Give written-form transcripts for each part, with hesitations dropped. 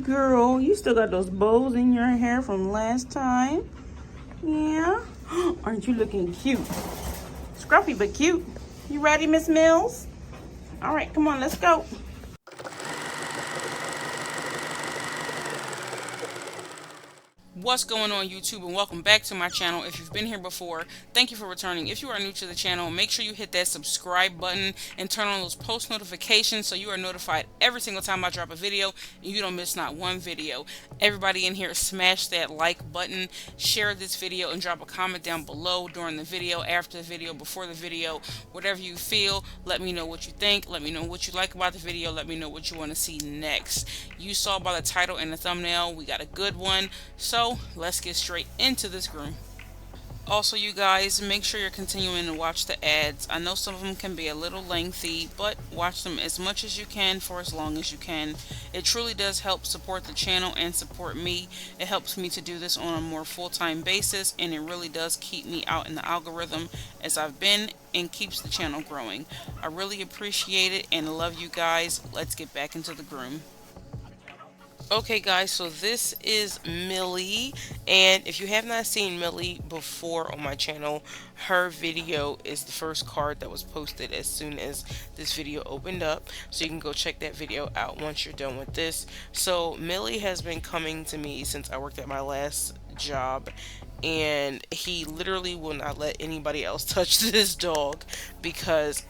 girl, you still got those bows in your hair from last time. Yeah. Aren't you looking cute? Scruffy but cute. You ready, Miss Mills? All right, come on, let's go. What's going on, YouTube, and welcome back to my channel. If you've been here before, thank you for returning. If you are new to the channel, make sure you hit that subscribe button and turn on those post notifications so you are notified every single time I drop a video and you don't miss not one video. Everybody in here, smash that like button, share this video, and drop a comment down below during the video, after the video, before the video, whatever you feel. Let me know what you think. Let me know what you like about the video. Let me know what you want to see next. You saw by the title and the thumbnail, we got a good one. So let's get straight into this groom. Also, you guys, make sure you're continuing to watch the ads. I know some of them can be a little lengthy, but watch them as much as you can for as long as you can. It truly does help support the channel and support me. It helps me to do this on a more full-time basis, and it really does keep me out in the algorithm as I've been, and keeps the channel growing. I really appreciate it and love you guys. Let's get back into the groom. Okay guys, so this is Millie, and if you have not seen Millie before on my channel, her video is the first card that was posted as soon as this video opened up, so you can go check that video out once you're done with this. So Millie has been coming to me since I worked at my last job, and he literally will not let anybody else touch this dog because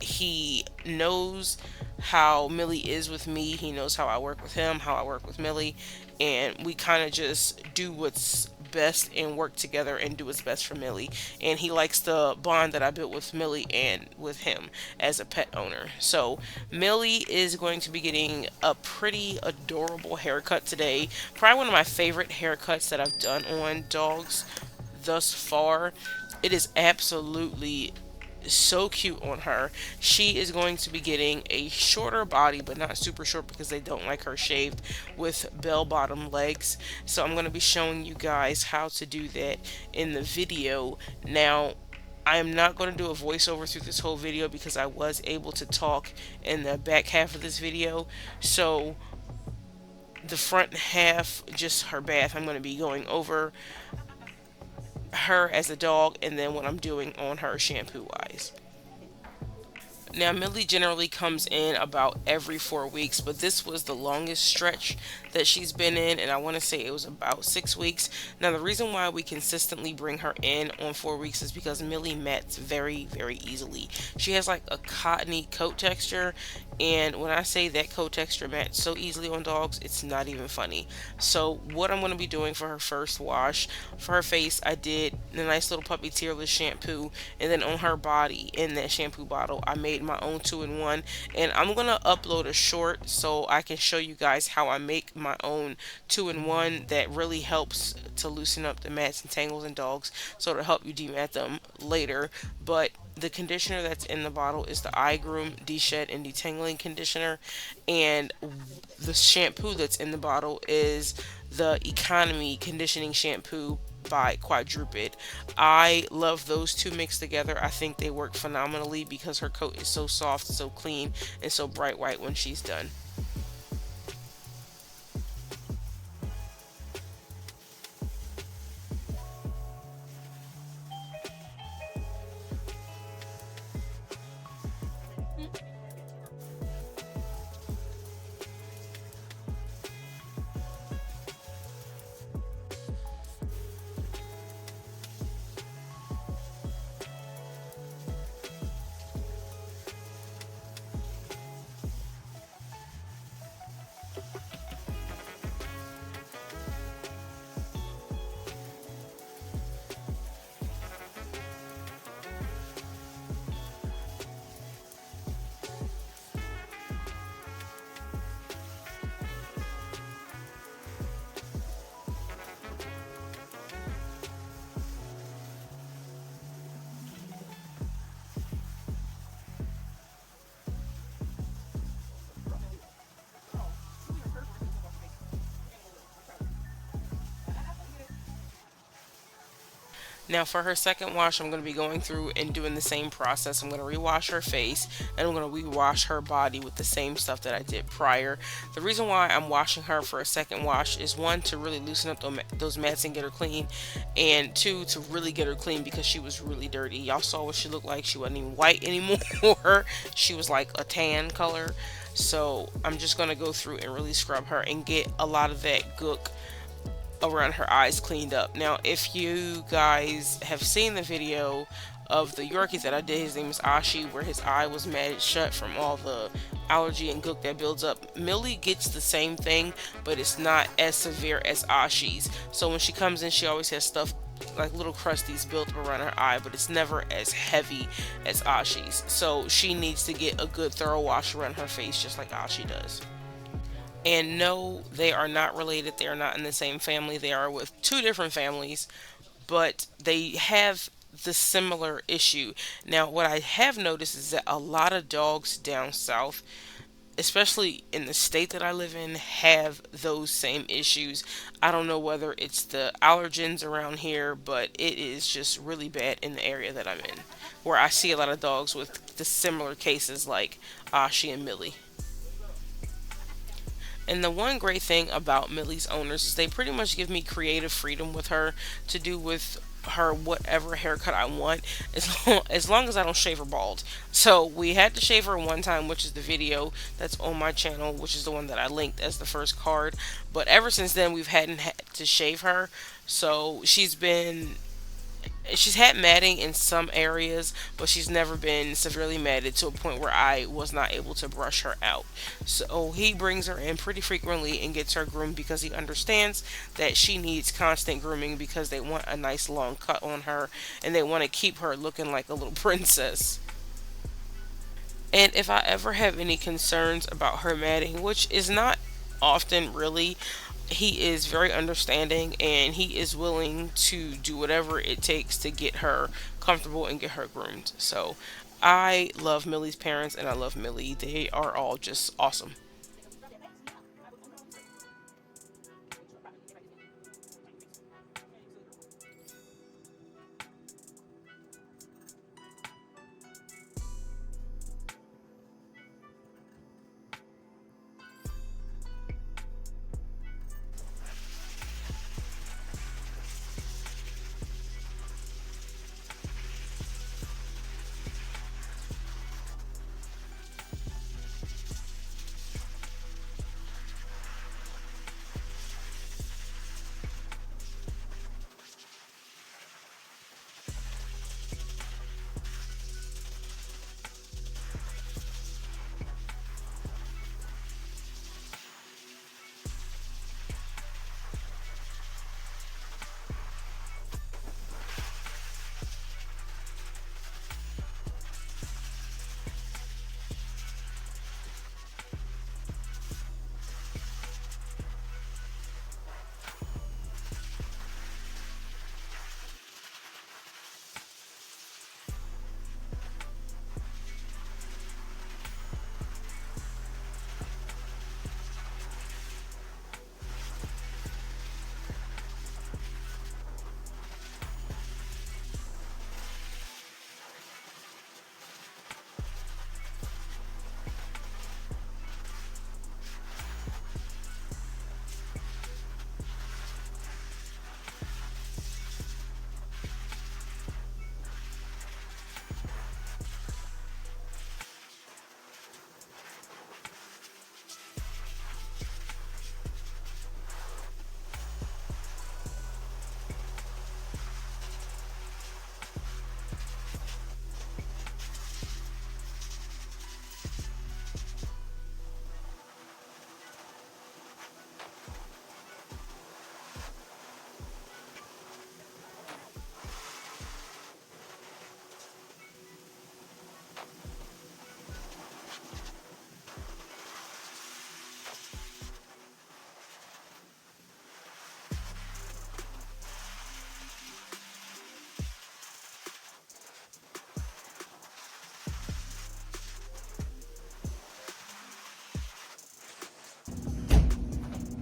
he knows how Millie is with me. He knows how I work with him, how I work with Millie, and we kind of just do what's best and work together and do what's best for Millie. And he likes the bond that I built with Millie and with him as a pet owner. So Millie is going to be getting a pretty adorable haircut today. Probably one of my favorite haircuts that I've done on dogs thus far. It is absolutely so cute on her. She is going to be getting a shorter body, but not super short because they don't like her shaved, with bell-bottom legs. So I'm going to be showing you guys how to do that in the video. Now, I am not going to do a voiceover through this whole video because I was able to talk in the back half of this video. So the front half, just her bath, I'm going to be going over her as a dog, and then what I'm doing on her shampoo wise. Now, Millie generally comes in about every 4 weeks, but this was the longest stretch that she's been in, and I want to say it was about 6 weeks. Now, the reason why we consistently bring her in on 4 weeks is because Millie mats very, very easily. She has like a cottony coat texture, and when I say that coat texture mats so easily on dogs, it's not even funny. So what I'm going to be doing for her first wash, for her face, I did a nice little puppy tearless shampoo, and then on her body, in that shampoo bottle, I made my own 2-in-1, and I'm gonna upload a short so I can show you guys how I make my own 2-in-1 that really helps to loosen up the mats and tangles in dogs, so to help you demat them later. But the conditioner that's in the bottle is the GROOM De-Shed and Detangling Conditioner, and the shampoo that's in the bottle is the Economy Conditioning Shampoo by Quadruped. I love those two mixed together. I think they work phenomenally because her coat is so soft, so clean, and so bright white when she's done. Now for her second wash, I'm going to be going through and doing the same process. I'm going to rewash her face and I'm going to rewash her body with the same stuff that I did prior. The reason why I'm washing her for a second wash is one, to really loosen up those mats and get her clean, and two, to really get her clean because she was really dirty. Y'all saw what she looked like. She wasn't even white anymore. She was like a tan color. So I'm just going to go through and really scrub her and get a lot of that gook around her eyes cleaned up. Now, if you guys have seen the video of the Yorkie that I did, his name is Ashi, where his eye was matted shut from all the allergy and gook that builds up. Millie gets the same thing, but it's not as severe as Ashi's. So when she comes in, she always has stuff like little crusties built up around her eye, but it's never as heavy as Ashi's. So she needs to get a good thorough wash around her face, just like Ashi does. And no, they are not related. They are not in the same family. They are with two different families, but they have the similar issue. Now, what I have noticed is that a lot of dogs down south, especially in the state that I live in, have those same issues. I don't know whether it's the allergens around here, but it is just really bad in the area that I'm in, where I see a lot of dogs with the similar cases like Ashi and Millie. And the one great thing about Millie's owners is they pretty much give me creative freedom with her to do with her whatever haircut I want, as long as I don't shave her bald. So we had to shave her one time, which is the video that's on my channel, which is the one that I linked as the first card. But ever since then, we've hadn't had to shave her. So she's had matting in some areas, but she's never been severely matted to a point where I was not able to brush her out. So he brings her in pretty frequently and gets her groomed because he understands that she needs constant grooming because they want a nice long cut on her and they want to keep her looking like a little princess. And if I ever have any concerns about her matting, which is not often really, he is very understanding and he is willing to do whatever it takes to get her comfortable and get her groomed. So I love Millie's parents and I love Millie. They are all just awesome.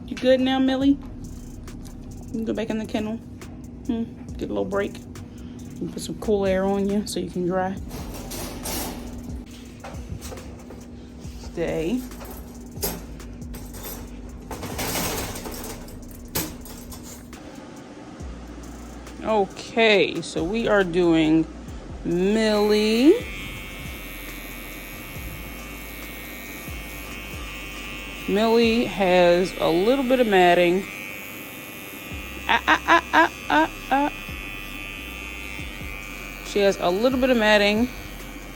You good now, Millie? You can go back in the kennel. Get a little break. You put some cool air on you so you can dry. Stay. Okay, so we are doing Millie. Millie has a little bit of matting. She has a little bit of matting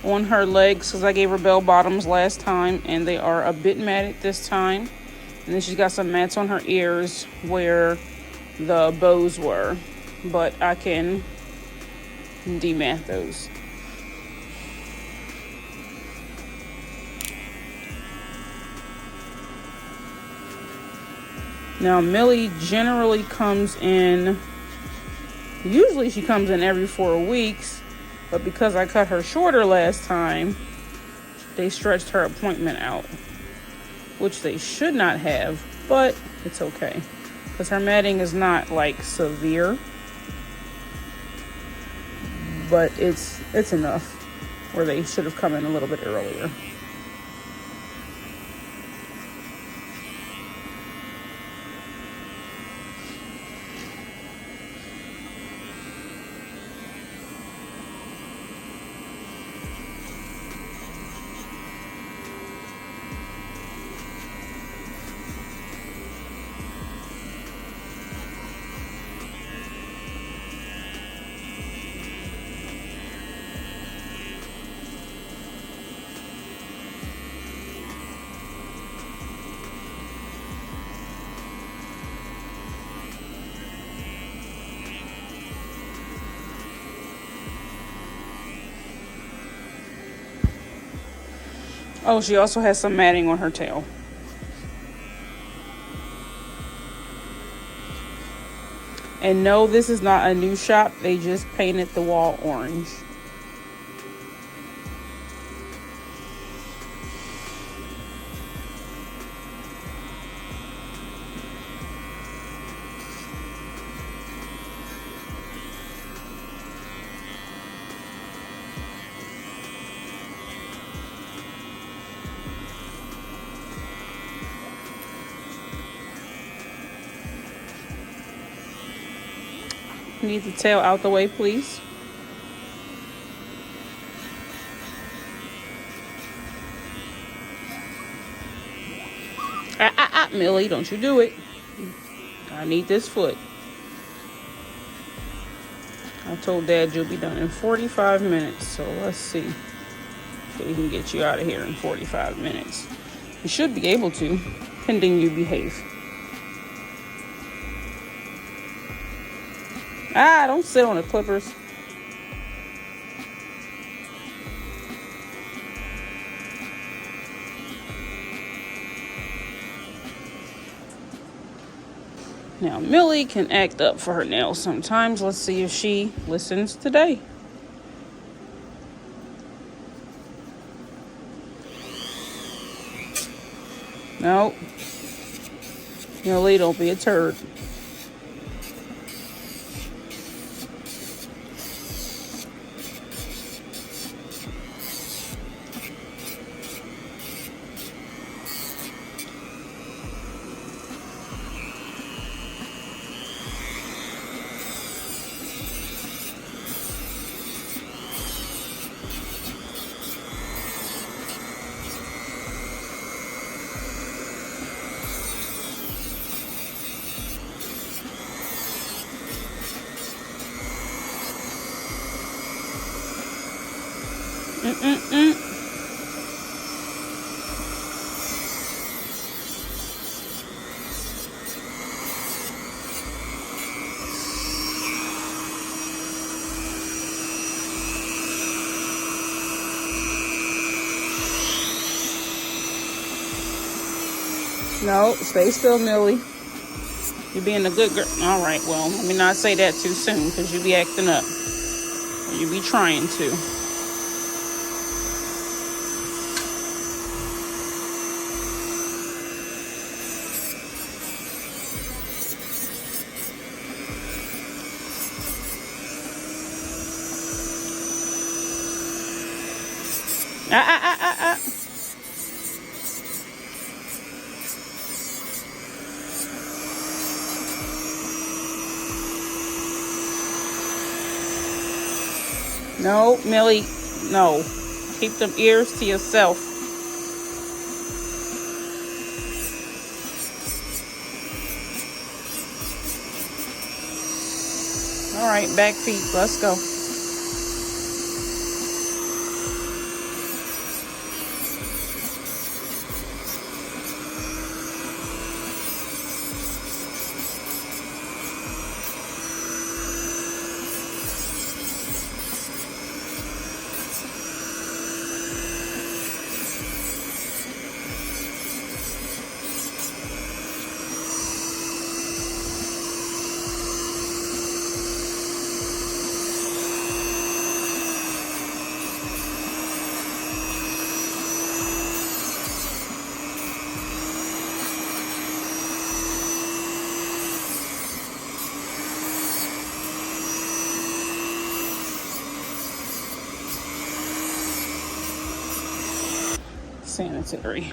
on her legs because I gave her bell bottoms last time and they are a bit matted this time. And then she's got some mats on her ears where the bows were, but I can demat those. Now Millie generally comes in, usually she comes in every 4 weeks, but because I cut her shorter last time, they stretched her appointment out, which they should not have, but it's okay because her matting is not like severe, but it's enough where they should have come in a little bit earlier. Oh, she also has some matting on her tail. And no, this is not a new shop. They just painted the wall orange. Need the tail out the way, please. Millie, don't you do it. I need this foot. I told Dad you'll be done in 45 minutes, so let's see if we can get you out of here in 45 minutes. You should be able to, pending you behave. Don't sit on the clippers. Now, Millie can act up for her nails sometimes. Let's see if she listens today. No. Millie, don't be a turd. No, stay still, Millie. You're being a good girl. All right, well, let me not say that too soon because you be acting up. Or you be trying to. Ah. No, Millie, no. Keep them ears to yourself. All right, back feet. Let's go. Sanitary.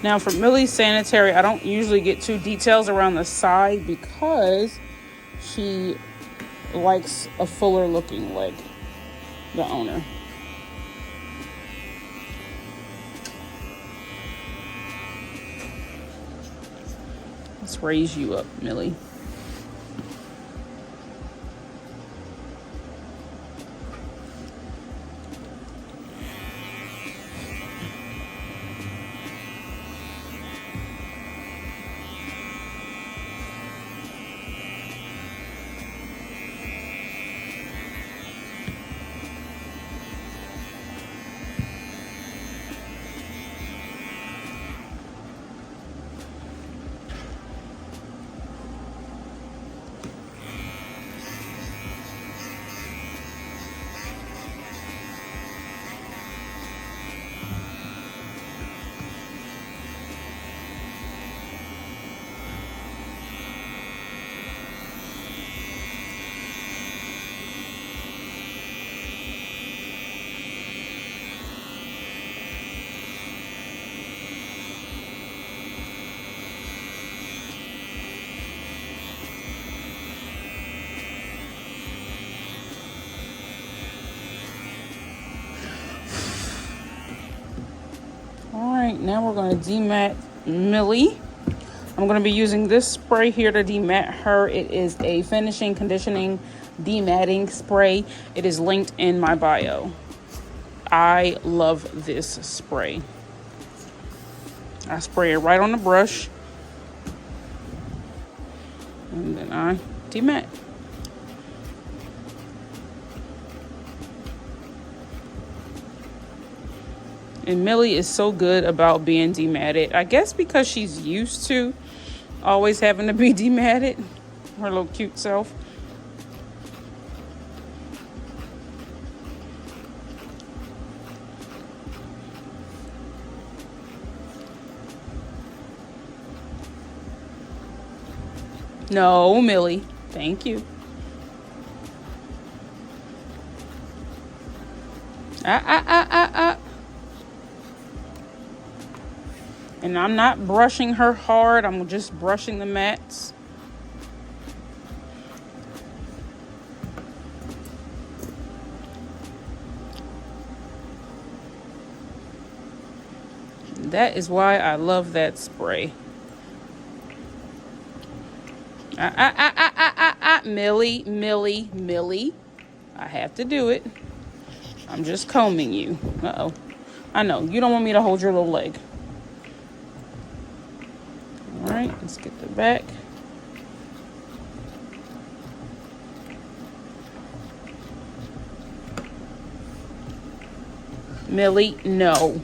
Now for Millie's sanitary, I don't usually get too details around the side because she likes a fuller looking leg, the owner. Let's raise you up, Millie. Alright, now we're going to demat Millie. I'm going to be using this spray here to demat her. It is a finishing, conditioning, dematting spray. It is linked in my bio. I love this spray. I spray it right on the brush. And then I demat. And Millie is so good about being dematted. I guess because she's used to always having to be dematted. Her little cute self. No, Millie. Thank you. And I'm not brushing her hard. I'm just brushing the mats. That is why I love that spray. Millie. I have to do it. I'm just combing you. Uh-oh. I know. You don't want me to hold your little leg. All right. Let's get the back. Millie, no.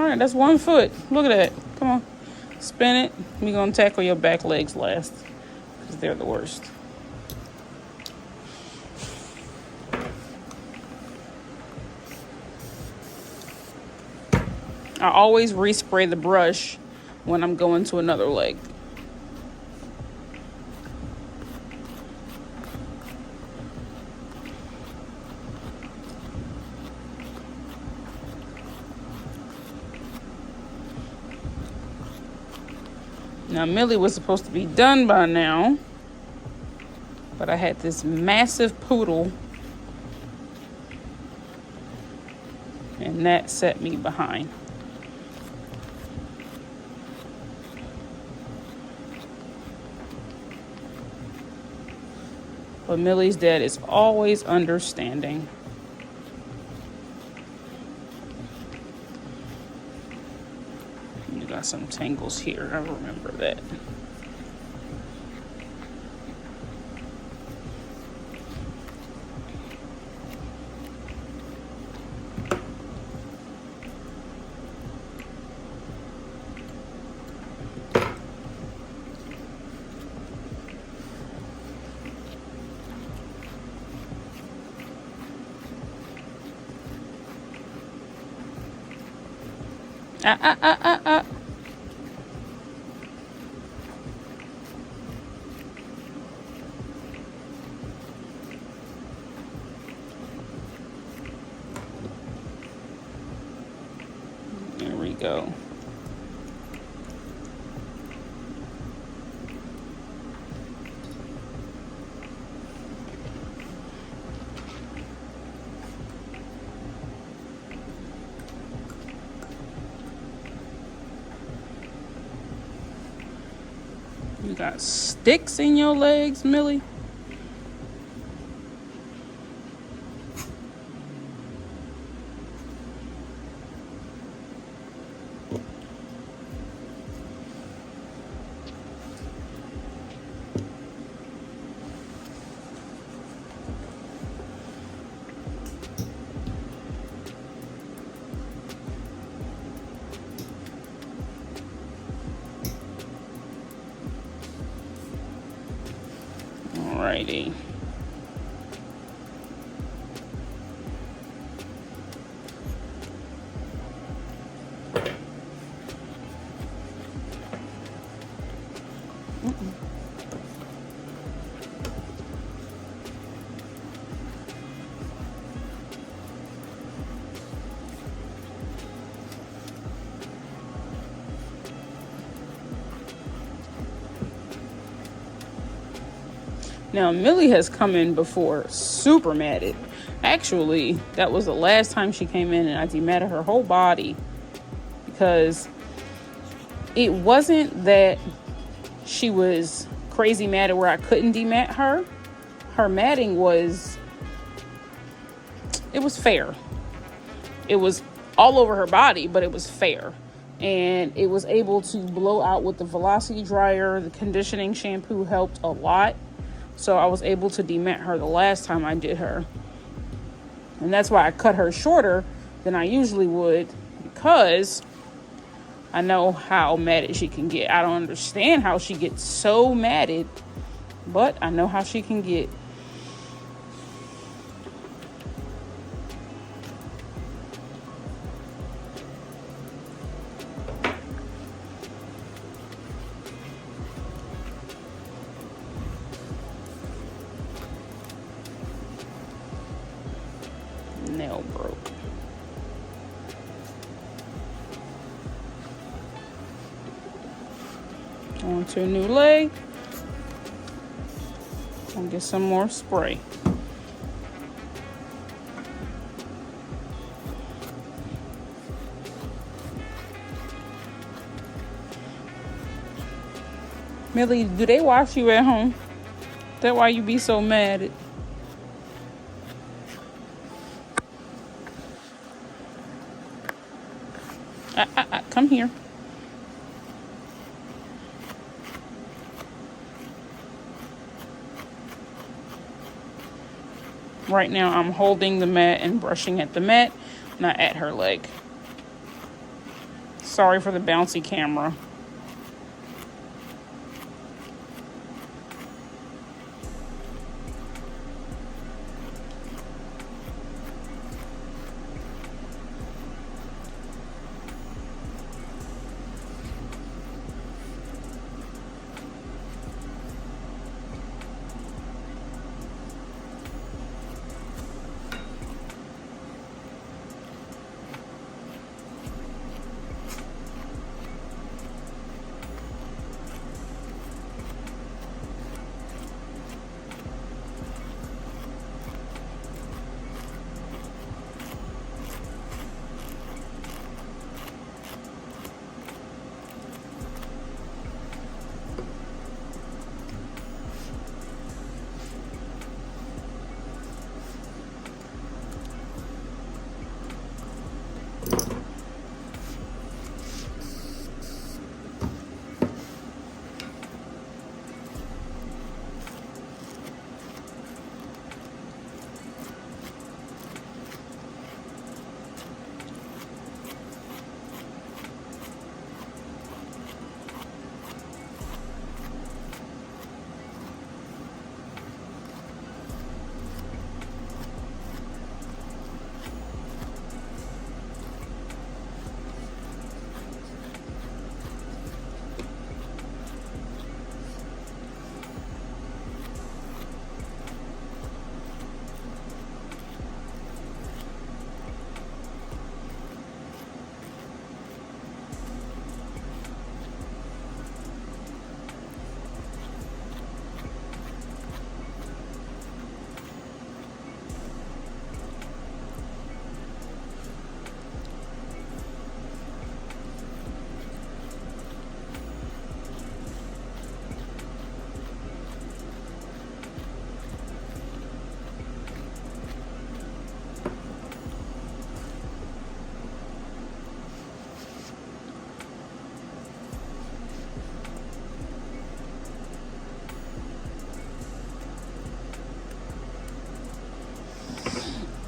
All right, that's 1 foot. Look at that. Come on. Spin it. We're going to tackle your back legs last because they're the worst. I always respray the brush when I'm going to another leg. Now, Millie was supposed to be done by now, but I had this massive poodle, and that set me behind. But Millie's dad is always understanding. You got some tangles here, I remember that. Ah. There we go. You got sticks in your legs, Millie? Alrighty. Now, Millie has come in before super matted. Actually, that was the last time she came in and I dematted her whole body because it wasn't that she was crazy matted where I couldn't demat her. Her matting was, it was fair. It was all over her body, but it was fair. And it was able to blow out with the velocity dryer. The conditioning shampoo helped a lot. So I was able to demat her the last time I did her. And that's why I cut her shorter than I usually would, because I know how matted she can get. I don't understand how she gets so matted, but I know how she can get. Nail broke. On to a new leg. I'll get some more spray. Millie, do they wash you at home? Is that why you be so mad? Come here. Right now I'm holding the mat and brushing at the mat, not at her leg. Sorry for the bouncy camera.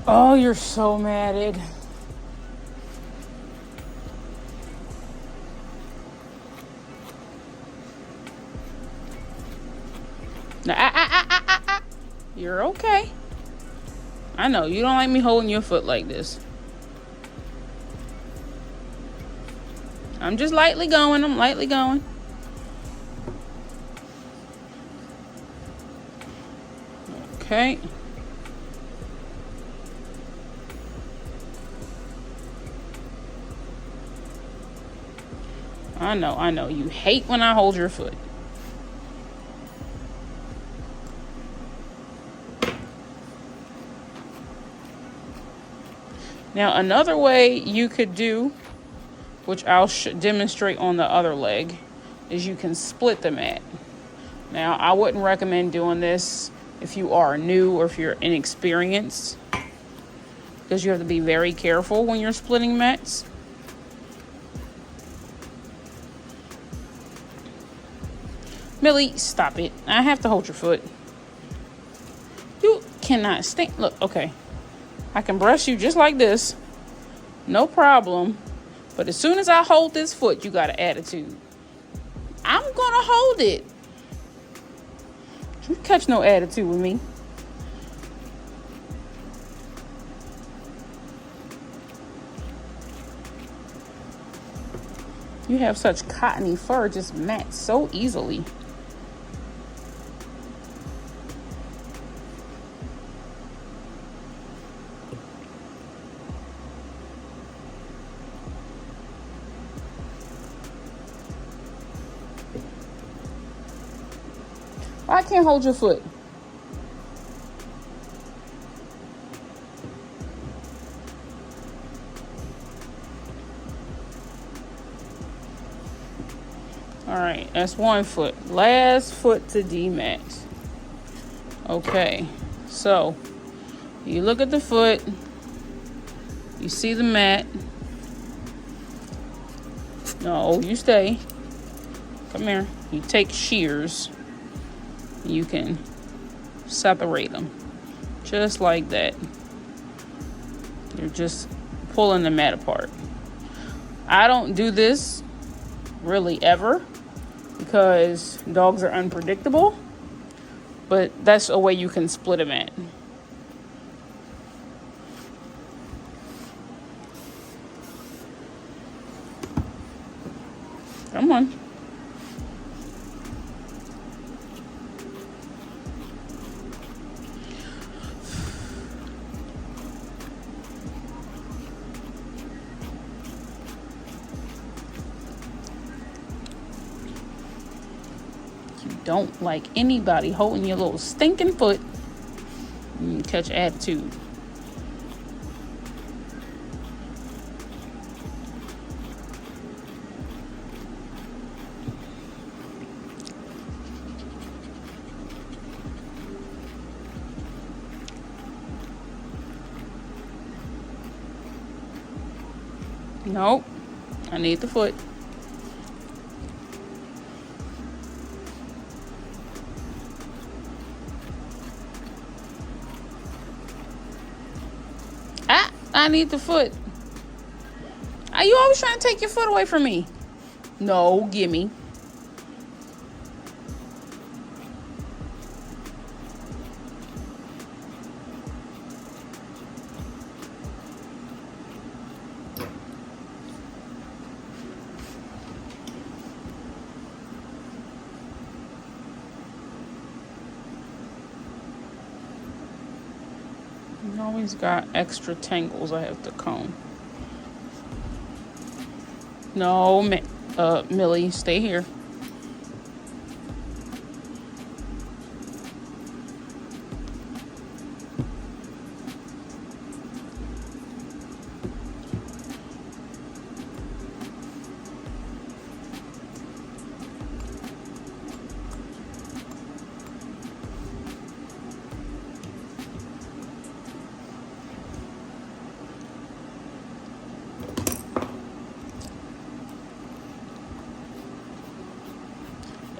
Oh, you're so matted. Now, you're okay. I know you don't like me holding your foot like this. I'm just lightly going. I'm lightly going. Okay. I know. You hate when I hold your foot. Now, another way you could do, which I'll demonstrate on the other leg, is you can split the mat. Now, I wouldn't recommend doing this if you are new or if you're inexperienced, because you have to be very careful when you're splitting mats. Millie, stop it. I have to hold your foot. You cannot stay. Look, okay. I can brush you just like this. No problem. But as soon as I hold this foot, you got an attitude. I'm going to hold it. You catch no attitude with me. You have such cottony fur, just mats so easily. I can't hold your foot. All right, that's one foot. Last foot to demat. Okay, so you look at the foot, you see the mat. No, you stay. Come here. You take shears. You can separate them just like that. You're just pulling the mat apart. I don't do this really ever because dogs are unpredictable, but that's a way you can split a mat. Come on. You don't like anybody holding your little stinking foot. You can catch attitude. Nope, I need the foot. I need the foot. Are you always trying to take your foot away from me? No, gimme. Always got extra tangles I have to comb. No, Millie, stay here.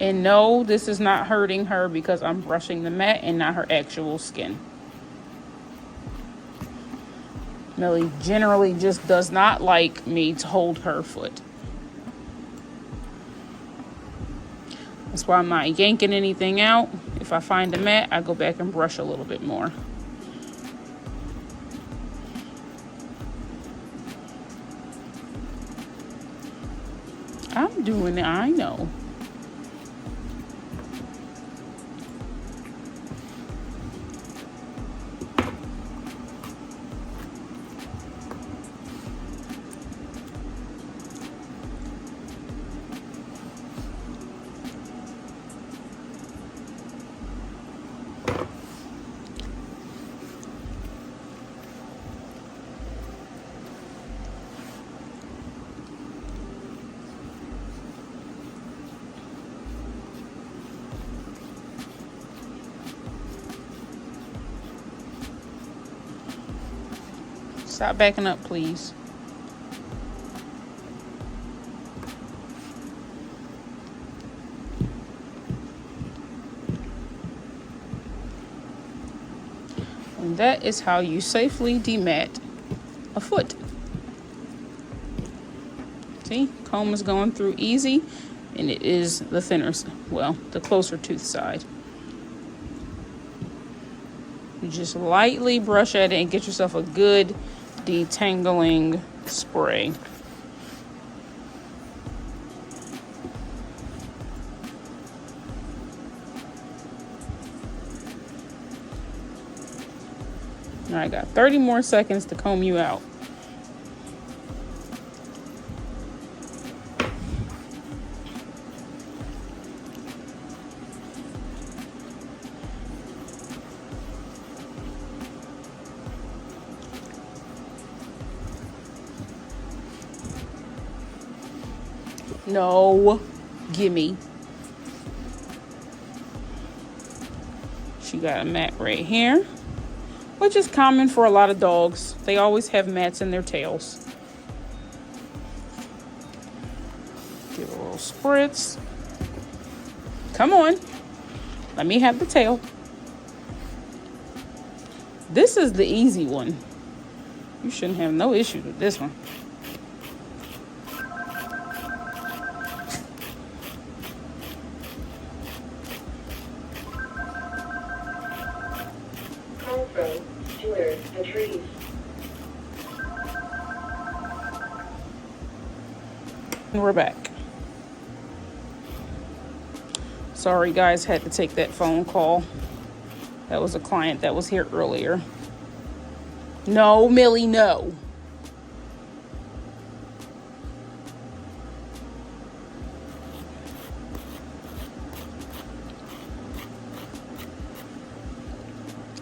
And no, this is not hurting her because I'm brushing the mat and not her actual skin. Millie generally just does not like me to hold her foot. That's why I'm not yanking anything out. If I find a mat, I go back and brush a little bit more. I'm doing it, I know. Stop backing up, please. And that is how you safely demat a foot. See, comb is going through easy, and it is the thinner, well, the closer tooth side. You just lightly brush at it and get yourself a good detangling spray. All right, I got 30 more seconds to comb you out. No, gimme. She got a mat right here, which is common for a lot of dogs. They always have mats in their tails. Give a little spritz. Come on, let me have the tail. This is the easy one. You shouldn't have no issue with this one. towards the trees. And we're back. Sorry guys, had to take that phone call. That was a client that was here earlier. No, Millie, no.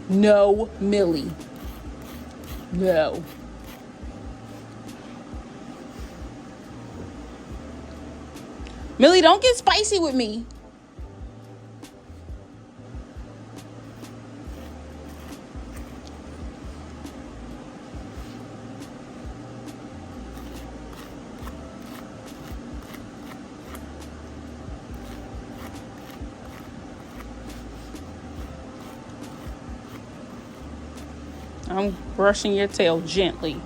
No, Millie. No. Millie, don't get spicy with me. I'm brushing your tail gently.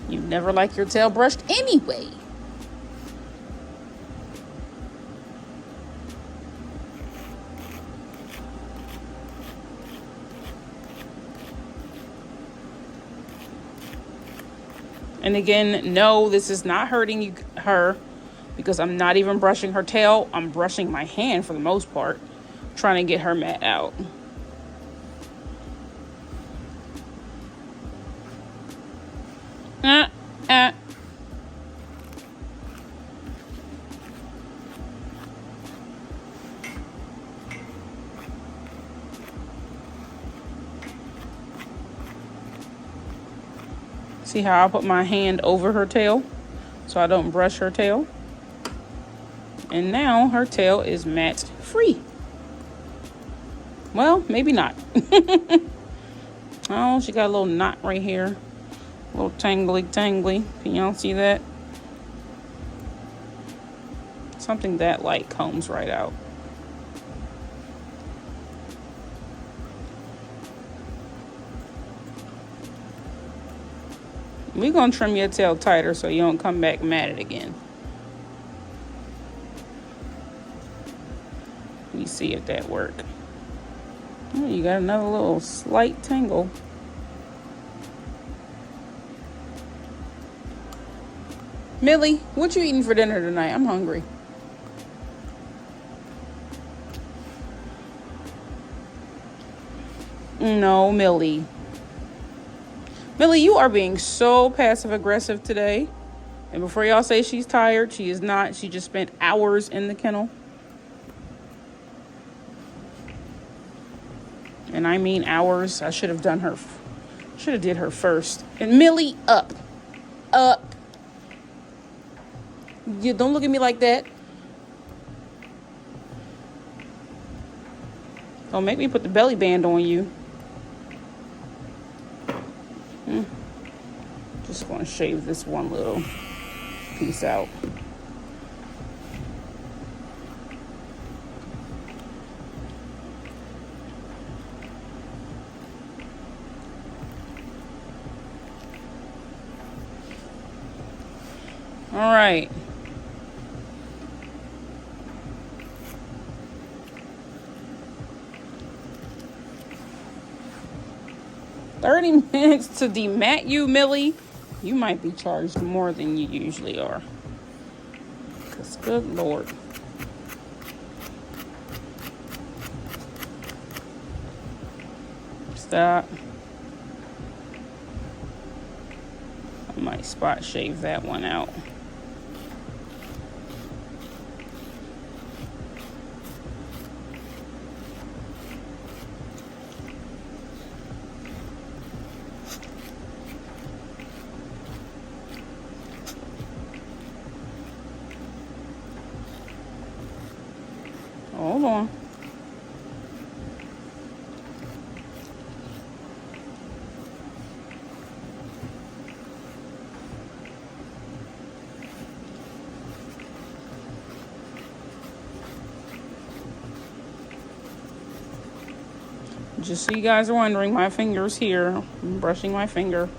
You never like your tail brushed anyway. And again, no, this is not hurting her because I'm not even brushing her tail. I'm brushing my hand for the most part, trying to get her mat out. See how I put my hand over her tail so I don't brush her tail? And now her tail is mat free. Well, maybe not. Oh, she got a little knot right here. A little tangly. Can y'all see that? Something that light combs right out. We're going to trim your tail tighter so you don't come back matted again. Let me see if that worked. Oh, you got another little slight tangle. Millie, what you eating for dinner tonight? I'm hungry. No, Millie. Millie, you are being so passive aggressive today. And before y'all say she's tired, she is not. She just spent hours in the kennel. And I mean hours. I should have did her first. And Millie, up. You don't look at me like that. Don't make me put the belly band on you. Just going to shave this one little piece out. All right. $30 minutes to demat you, Millie. You might be charged more than you usually are. Because good Lord. Stop. I might spot shave that one out. Hold on. Just so you guys are wondering, my finger's here. I'm brushing my finger.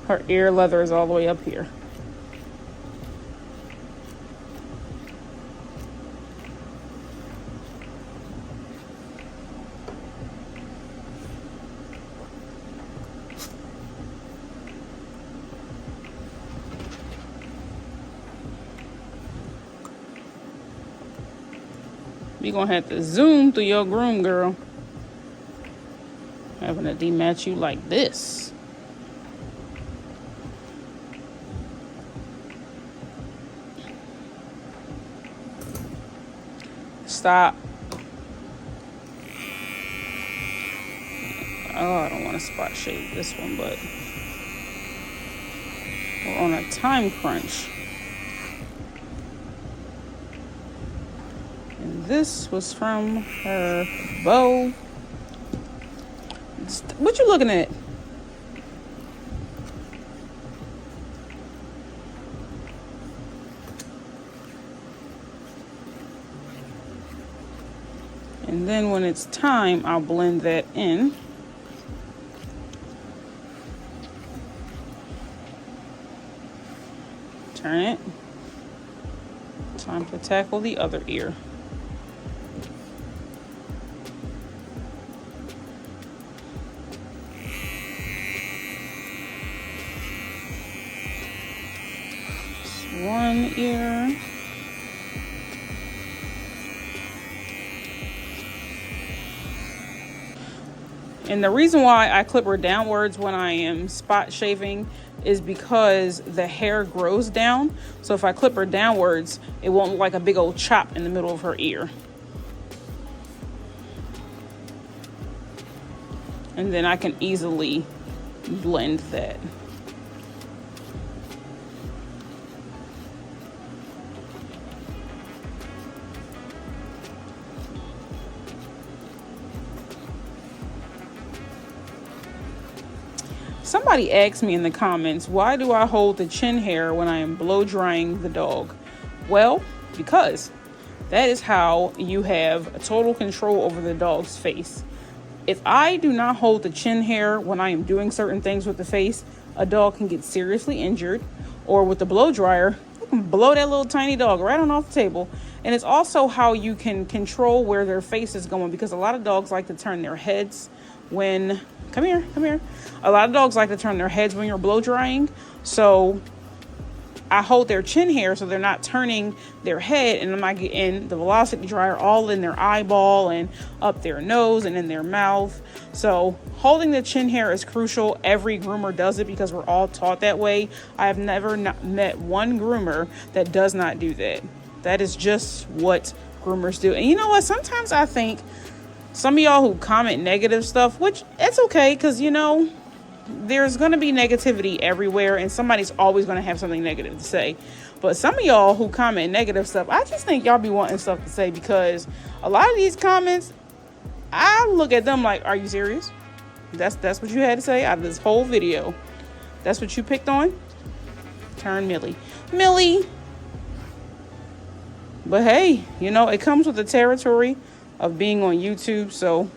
Her ear leather is all the way up here. We gonna have to zoom through your groom, girl. Having to dematch you like this. Stop. Oh, I don't want to spot shade this one, but we're on a time crunch. And this was from her bow. What you looking at? And then when it's time, I'll blend that in. Turn it. Time to tackle the other ear. One ear. And the reason why I clip her downwards when I am spot shaving is because the hair grows down. So if I clip her downwards, it won't look like a big old chop in the middle of her ear. And then I can easily blend that. Somebody asked me in the comments, why do I hold the chin hair when I am blow drying the dog? Well, because that is how you have total control over the dog's face. If I do not hold the chin hair when I am doing certain things with the face, a dog can get seriously injured. Or with the blow dryer, you can blow that little tiny dog right on off the table. And it's also how you can control where their face is going, because a lot of dogs like to turn their heads when... Come here. A lot of dogs like to turn their heads when you're blow drying. So I hold their chin hair so they're not turning their head, and I'm not getting the velocity dryer all in their eyeball and up their nose and in their mouth. So holding the chin hair is crucial. Every groomer does it because we're all taught that way. I have never met one groomer that does not do that. That is just what groomers do. And you know what? Sometimes I think some of y'all who comment negative stuff, which it's okay, because, you know, there's going to be negativity everywhere and somebody's always going to have something negative to say. But some of y'all who comment negative stuff, I just think y'all be wanting stuff to say, because a lot of these comments, I look at them like, are you serious? That's what you had to say out of this whole video? That's what you picked on? Turn Millie. But hey, you know, it comes with the territory of being on YouTube, so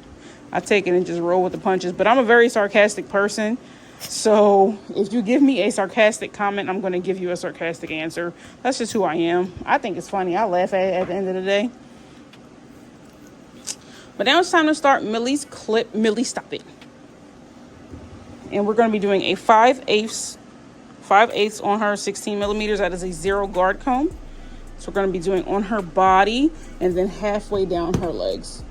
I take it and just roll with the punches. But I'm a very sarcastic person, so if you give me a sarcastic comment, I'm going to give you a sarcastic answer. That's just who I am. I think it's funny. I laugh at the end of the day. But now it's time to start Millie's clip. Millie, stop it. And we're going to be doing a 5/8 on her 16 millimeters. That is a 0 guard comb. So we're going to be doing on her body and then halfway down her legs.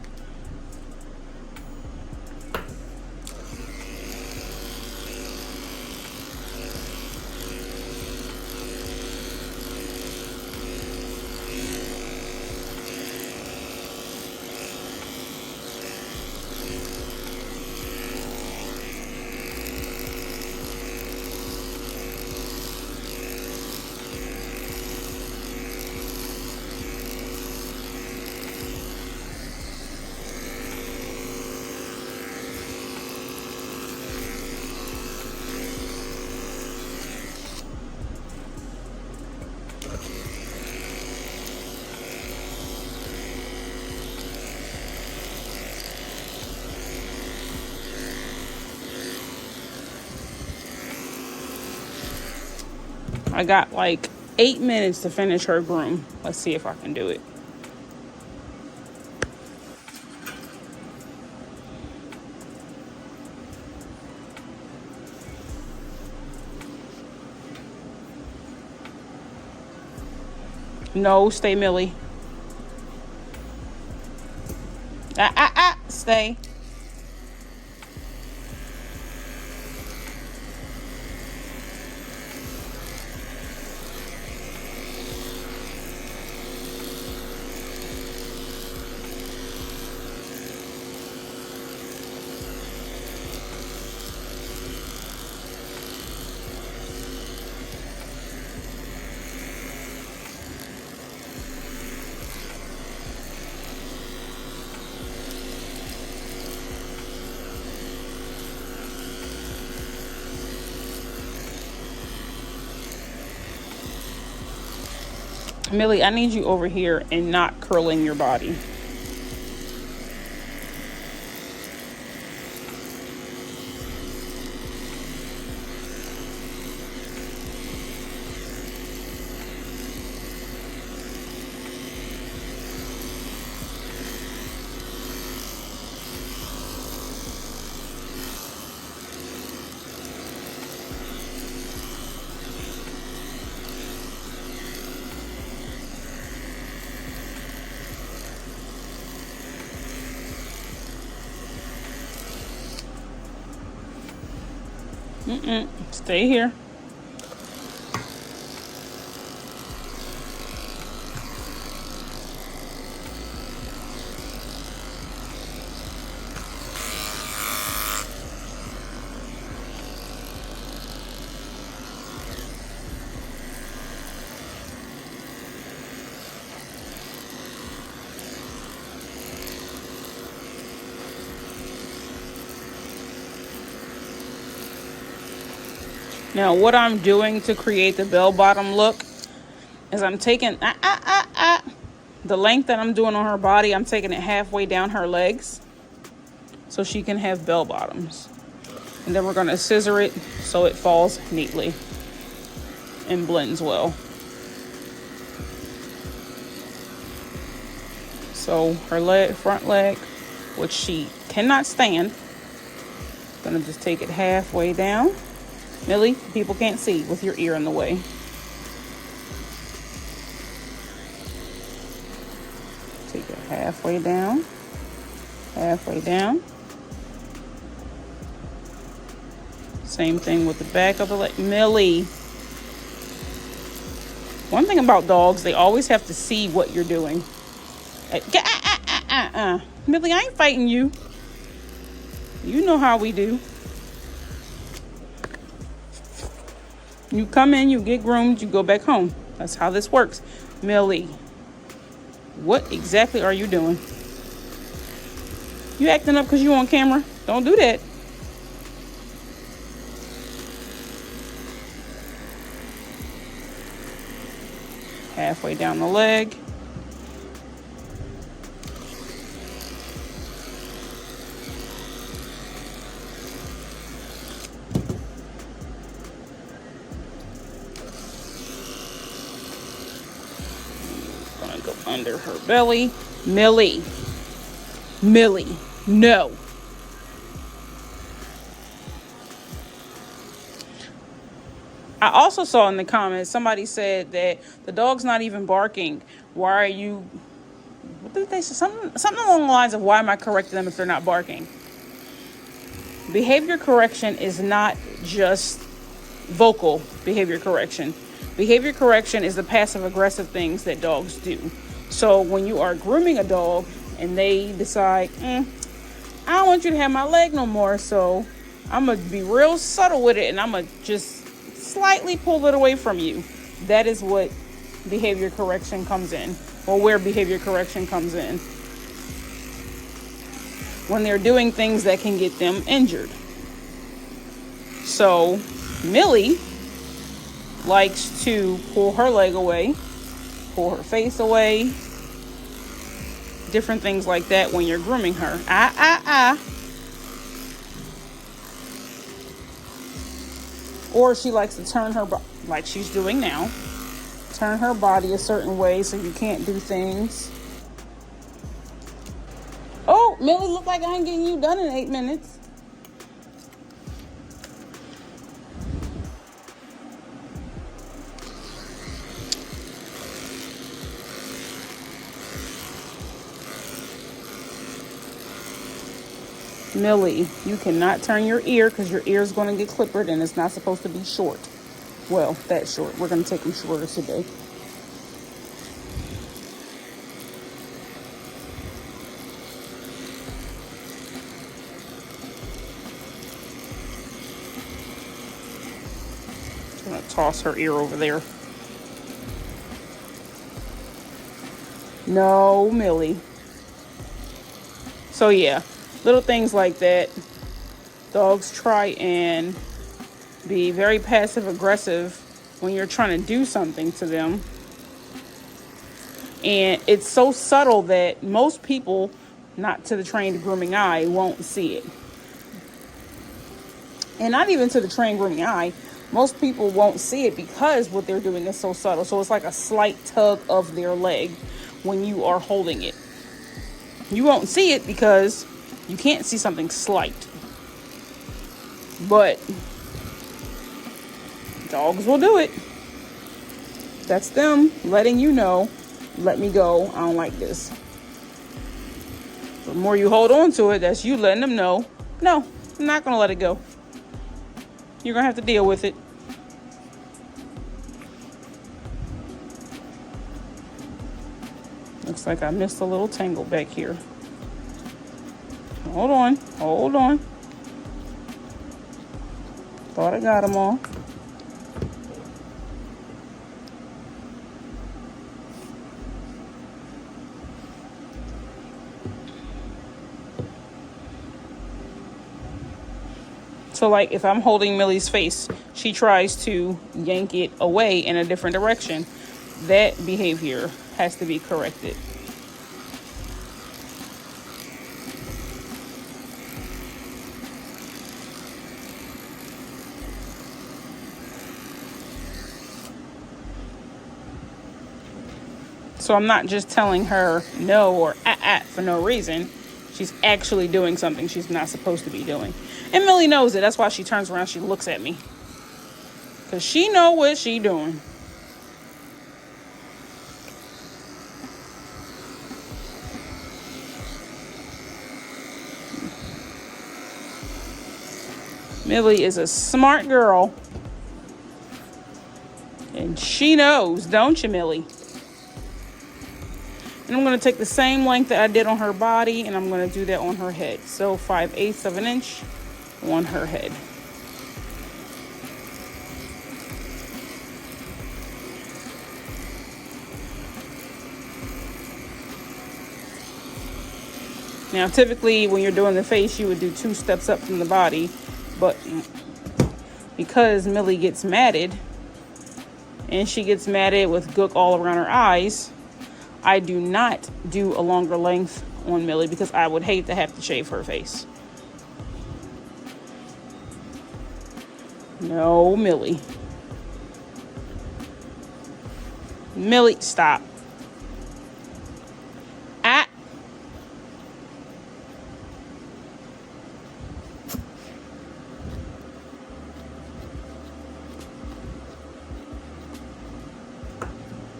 I got like 8 minutes to finish her groom. Let's see if I can do it. No, stay Millie. Stay. Millie, I need you over here and not curling your body. Stay here. Now, what I'm doing to create the bell bottom look is I'm taking the length that I'm doing on her body, I'm taking it halfway down her legs so she can have bell bottoms. And then we're going to scissor it so it falls neatly and blends well. So her front leg, which she cannot stand, gonna just take it halfway down. Millie, people can't see with your ear in the way. Take it halfway down, halfway down. Same thing with the back of the leg. Millie, one thing about dogs, they always have to see what you're doing. Millie, I ain't fighting you. You know how we do. You come in, you get groomed, you go back home. That's how this works. Millie, what exactly are you doing? You acting up because you on camera? Don't do that. Halfway down the leg. Gonna go under her belly. Millie, no. I also saw in the comments, somebody said that the dog's not even barking. Why are you, what did they say? Something along the lines of, why am I correcting them if they're not barking? Behavior correction is not just vocal behavior correction. Behavior correction is the passive aggressive things that dogs do. So when you are grooming a dog and they decide, I don't want you to have my leg no more, so I'm going to be real subtle with it and I'm going to just slightly pull it away from you. That is what behavior correction comes in, or where behavior correction comes in. When they're doing things that can get them injured. So Millie likes to pull her leg away, pull her face away, different things like that when you're grooming her. Or she likes to turn her, like she's doing now, turn her body a certain way so you can't do things. Oh, Millie, look like I ain't getting you done in 8 minutes. Millie, you cannot turn your ear because your ear is going to get clippered and it's not supposed to be short. Well, that short. We're going to take them shorter today. I'm going to toss her ear over there. No, Millie. So yeah, little things like that. Dogs try and be very passive aggressive when you're trying to do something to them. And it's so subtle that most people, not to the trained grooming eye, won't see it. And not even to the trained grooming eye, most people won't see it because what they're doing is so subtle. So it's like a slight tug of their leg when you are holding it. You won't see it because you can't see something slight. But dogs will do it. That's them letting you know, let me go, I don't like this. The more you hold on to it, that's you letting them know, no, I'm not going to let it go. You're going to have to deal with it. Looks like I missed a little tangle back here. Hold on. Hold on. Thought I got them all. So like if I'm holding Millie's face, she tries to yank it away in a different direction. That behavior has to be corrected. So I'm not just telling her no or for no reason. She's actually doing something she's not supposed to be doing. And Millie knows it. That's why she turns around, she looks at me. Because she know what she doing. Millie is a smart girl. And she knows, don't you, Millie? And I'm going to take the same length that I did on her body, and I'm going to do that on her head. So 5/8 of an inch on her head. Now, typically, when you're doing the face, you would do 2 steps up from the body. But because Millie gets matted, and she gets matted with gook all around her eyes, I do not do a longer length on Millie because I would hate to have to shave her face. No, Millie. Millie, stop. Ah.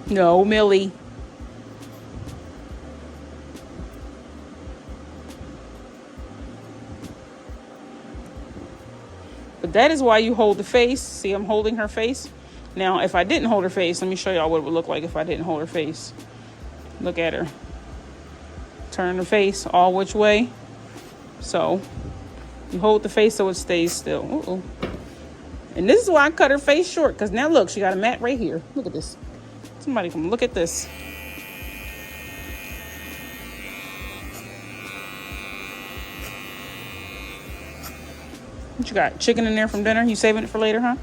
No, Millie. But that is why you hold the face. See, I'm holding her face. Now, if I didn't hold her face, let me show y'all what it would look like if I didn't hold her face. Look at her. Turn the face all which way. So, you hold the face so it stays still. Uh-oh. And this is why I cut her face short. Because now, look, she got a mat right here. Look at this. Somebody come look at this. What you got? Chicken in there from dinner? You saving it for later, huh?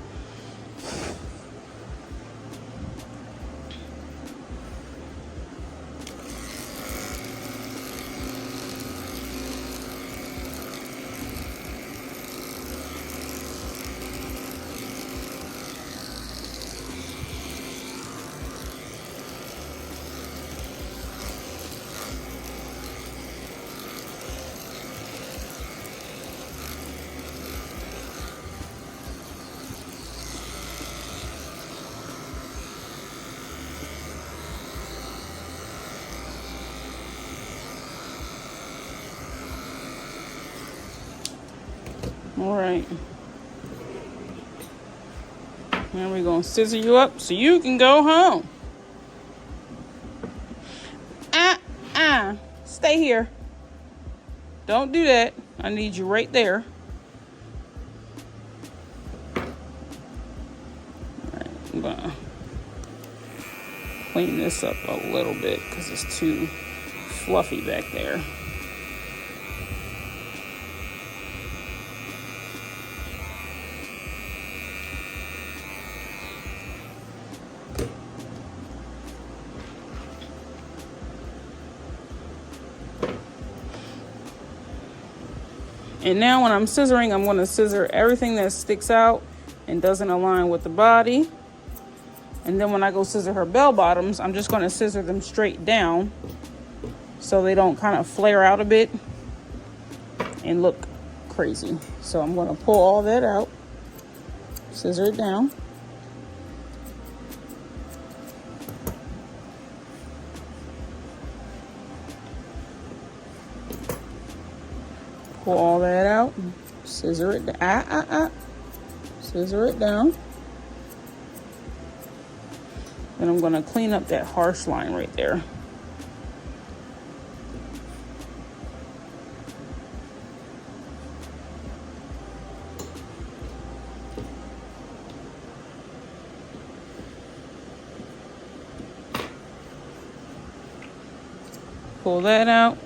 All right. Now we're going to scissor you up so you can go home. Stay here. Don't do that. I need you right there. All right, I'm going to clean this up a little bit because it's too fluffy back there. And now when I'm scissoring, I'm going to scissor everything that sticks out and doesn't align with the body. And then when I go scissor her bell bottoms, I'm just going to scissor them straight down so they don't kind of flare out a bit and look crazy. So I'm going to pull all that out, scissor it down. Pull all that out, scissor it down, scissor it down. Then I'm going to clean up that harsh line right there. Pull that out,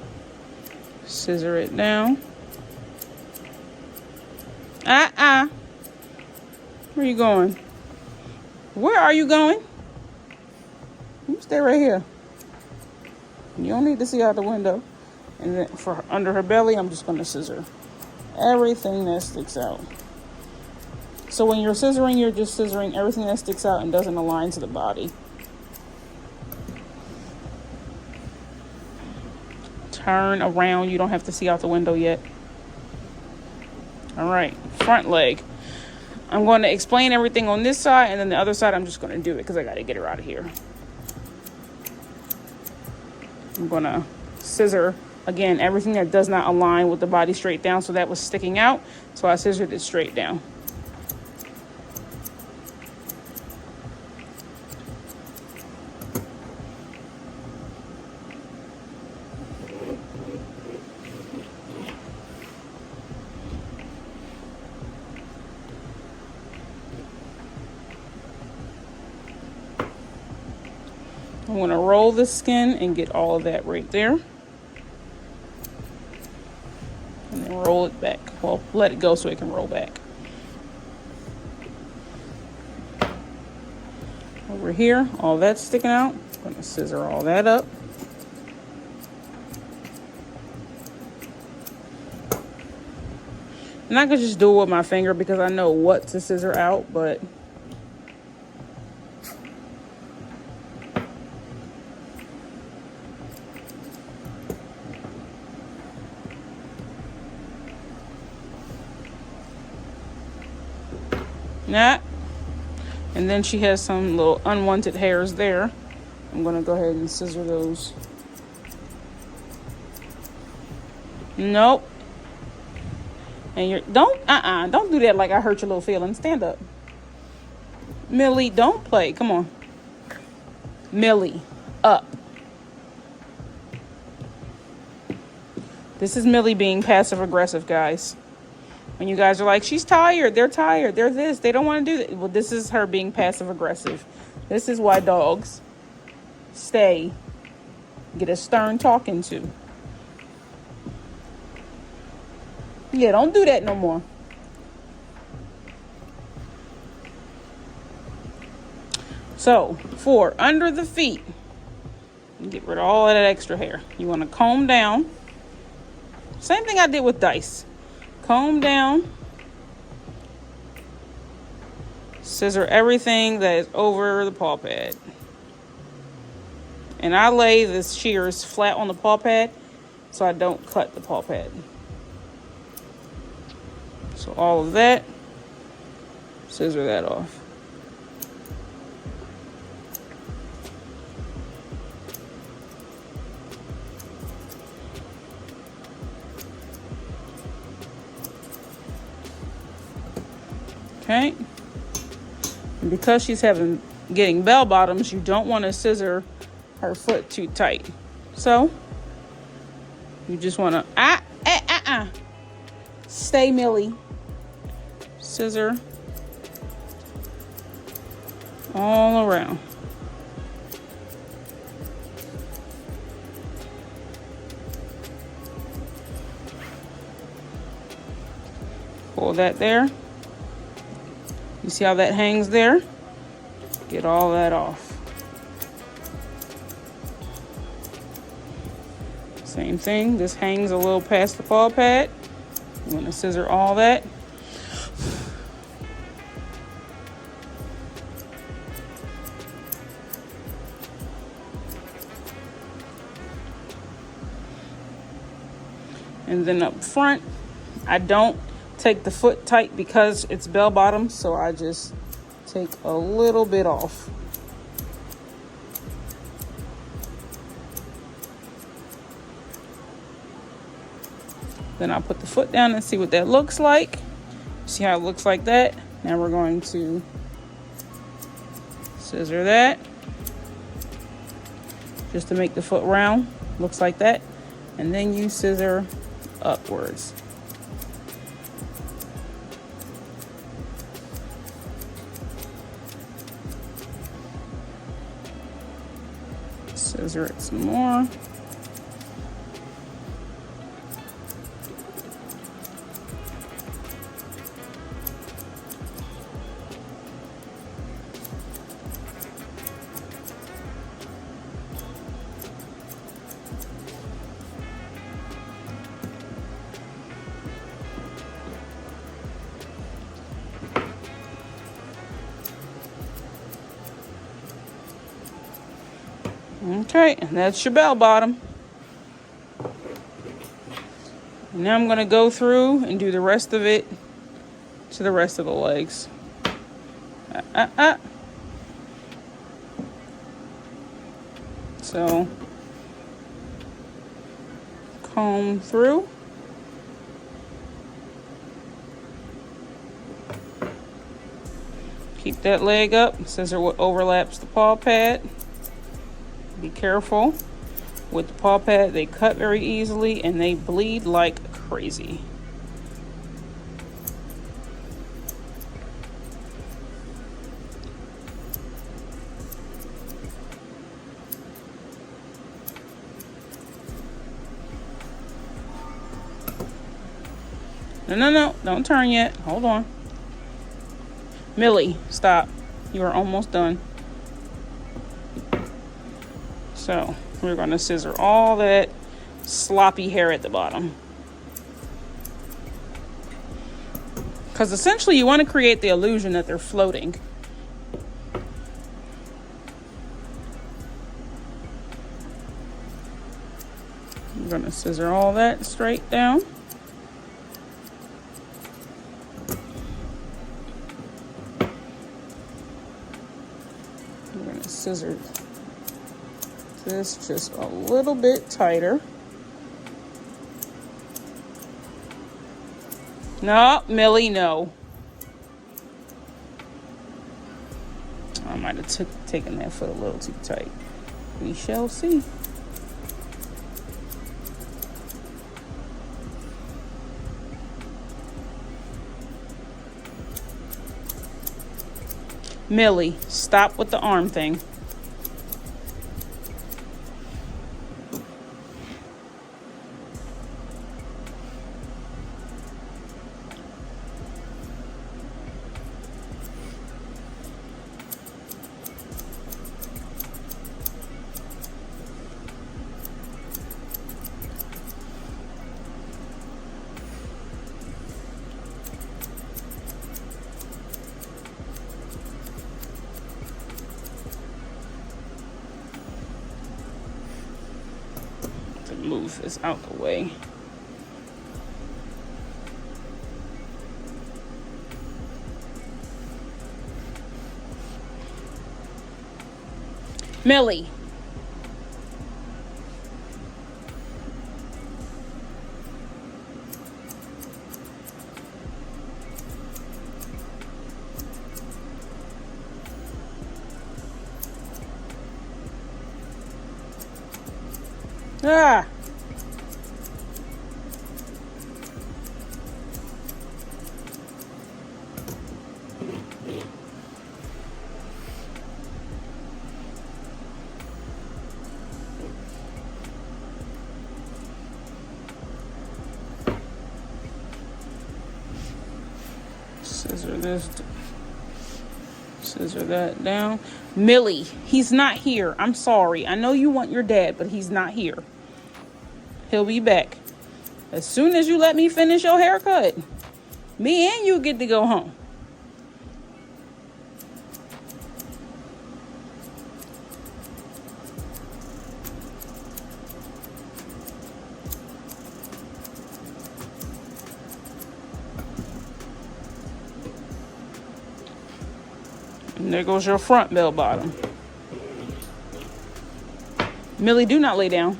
scissor it down. Where are you going? Where are you going? You stay right here. You don't need to see out the window. And then for under her belly, I'm just going to scissor everything that sticks out. So when you're scissoring, you're just scissoring everything that sticks out and doesn't align to the body. Turn around. You don't have to see out the window yet. All right, front leg. I'm going to explain everything on this side, and then the other side I'm just going to do it because I got to get her out of here. I'm going to scissor, again, everything that does not align with the body straight down. So that was sticking out, so I scissored it straight down. I'm going to roll the skin and get all of that right there. And then roll it back. Well, let it go so it can roll back. Over here, all that's sticking out. I'm going to scissor all that up. And I could just do it with my finger because I know what to scissor out, but that. And then she has some little unwanted hairs there. I'm going to go ahead and scissor those. Nope. And you're don't do that like I hurt your little feelings. Stand up. Millie, don't play. Come on. Millie, up. This is Millie being passive aggressive, guys. When you guys are like, she's tired, they're this, they don't want to do that. Well, this is her being passive aggressive. This is why dogs stay, get a stern talking to. Yeah, don't do that no more. So, for under the feet, get rid of all of that extra hair. You want to comb down. Same thing I did with dice. Comb down, scissor everything that is over the paw pad. And I lay the shears flat on the paw pad so I don't cut the paw pad. So all of that, scissor that off. Okay. And because she's getting bell bottoms, you don't want to scissor her foot too tight. So you just want to stay, Millie. Scissor all around. Pull that there. You see how that hangs there? Get all that off. Same thing, this hangs a little past the paw pad. I'm going to scissor all that. And then up front, I don't take the foot tight because it's bell bottom, so I just take a little bit off. Then I'll put the foot down and see what that looks like. See how it looks like that? Now we're going to scissor that just to make the foot round. Looks like that. And then you scissor upwards. Scissor it some more. Okay, and that's your bell bottom. Now I'm going to go through and do the rest of it to the rest of the legs. So, comb through. Keep that leg up. Scissor what overlaps the paw pad. Be careful with the paw pad. They cut very easily and they bleed like crazy. No, don't turn yet. Hold on. Millie, stop. You are almost done. So we're going to scissor all that sloppy hair at the bottom. Because essentially you want to create the illusion that they're floating. I'm going to scissor all that straight down. I'm going to scissor this just a little bit tighter. No, Millie, no. I might have taken that foot a little too tight. We shall see. Millie, stop with the arm thing. Move this out the way. Millie. Ah. Scissor this, scissor that down. Millie, he's not here. I'm sorry. I know you want your dad, but he's not here. He'll be back as soon as you let me finish your haircut. Me and you get to go home. And there goes your front bell bottom. Millie, do not lay down.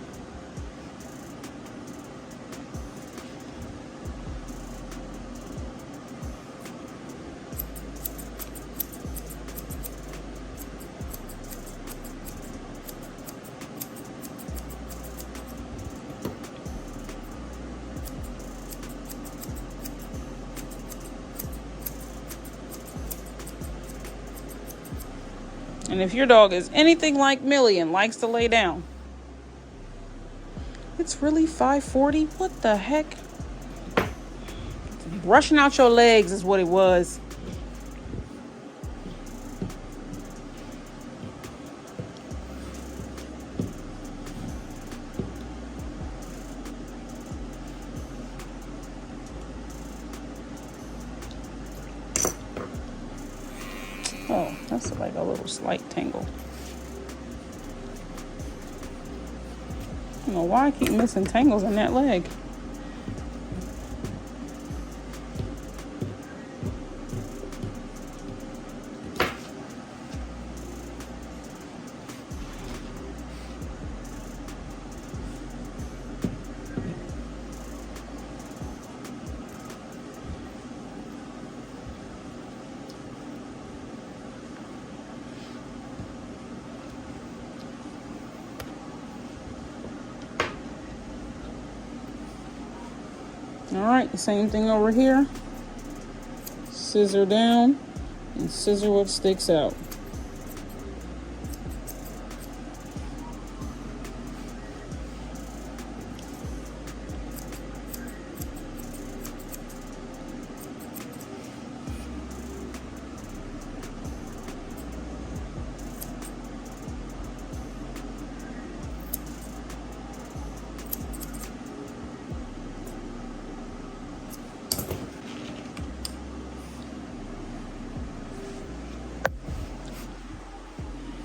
And if your dog is anything like Millie and likes to lay down. It's really 5:40? What the heck? Brushing out your legs is what it was. Oh, that's like a little slight tangle. I don't know why I keep missing tangles in that leg. All right, the same thing over here. Scissor down and scissor what sticks out.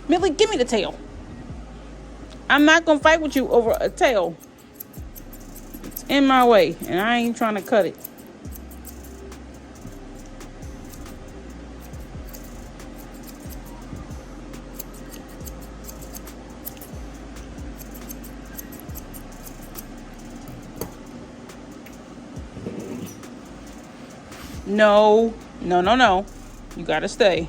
Millie, give me the tail. I'm not going to fight with you over a tail. It's in my way, and I ain't trying to cut it. No, no, no, no. You got to stay.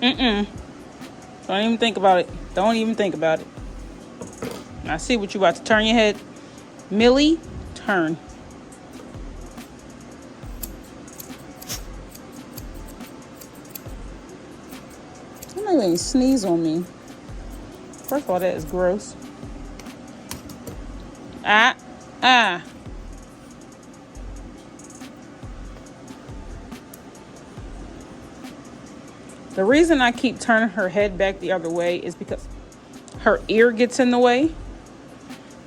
Don't even think about it. Don't even think about it. I see what you about to turn your head. Millie, turn. I'm not going to sneeze on me. First of all, that is gross. The reason I keep turning her head back the other way is because her ear gets in the way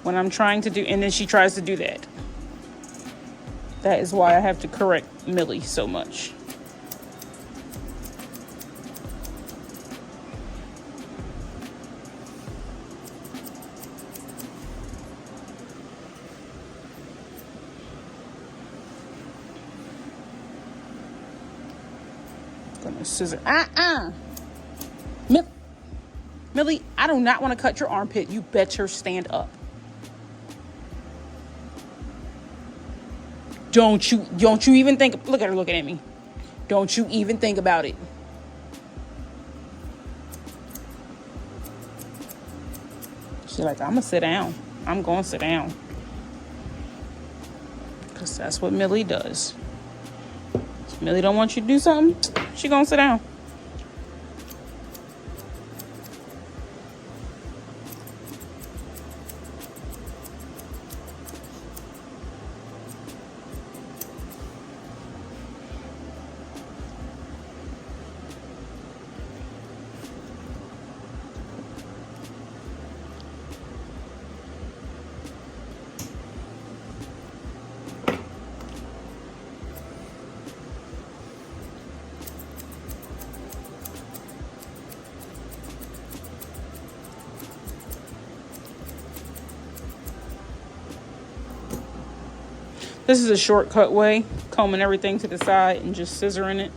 when I'm trying to do, and then she tries to do that. That is why I have to correct Millie so much. Gonna scissor. Millie, I do not want to cut your armpit. You better stand up. Don't you even think, look at her looking at me. Don't you even think about it. She's like, I'm gonna sit down. I'm gonna sit down. Because that's what Millie does. If Millie don't want you to do something, she gonna sit down. This is a shortcut way, combing everything to the side and just scissoring it.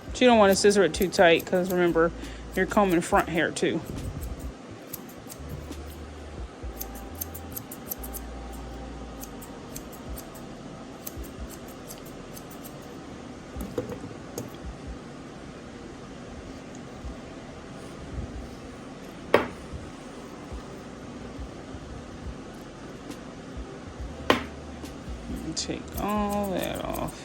But you don't want to scissor it too tight because remember, you're combing front hair too. Take all that off.